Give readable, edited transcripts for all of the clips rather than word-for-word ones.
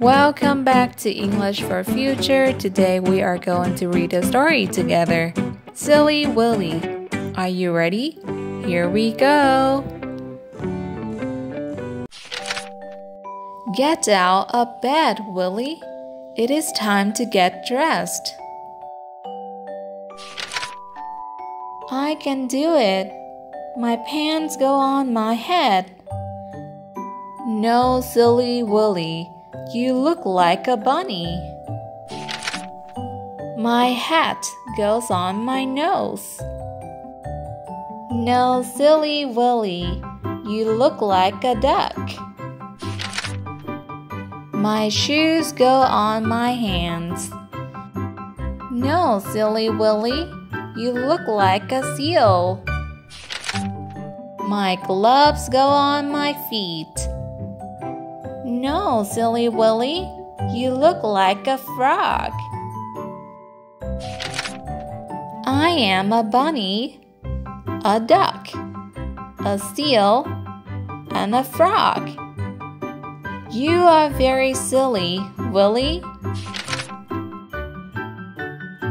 Welcome back to English for Future. Today we are going to read a story together. Silly Willy. Are you ready? Here we go. Get out of bed, Willy. It is time to get dressed. I can do it. My pants go on my head. No, silly Willy. You look like a bunny. My hat goes on my nose. No, silly Willy, you look like a duck. My shoes go on my hands. No, silly Willy, you look like a seal. My gloves go on my feet. No, silly Willy, you look like a frog. I am a bunny, a duck, a seal, and a frog. You are very silly, Willy.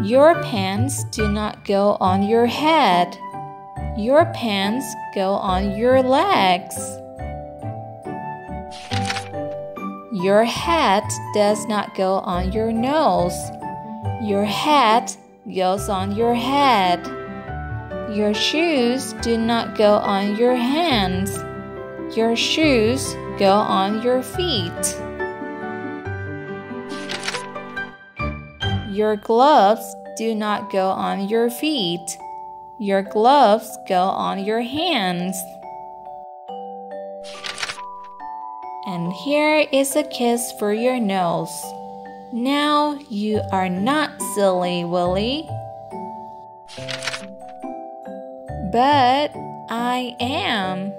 Your pants do not go on your head. Your pants go on your legs. Your hat does not go on your nose. Your hat goes on your head. Your shoes do not go on your hands. Your shoes go on your feet. Your gloves do not go on your feet. Your gloves go on your hands. And here is a kiss for your nose. Now you are not silly, Willy. But I am.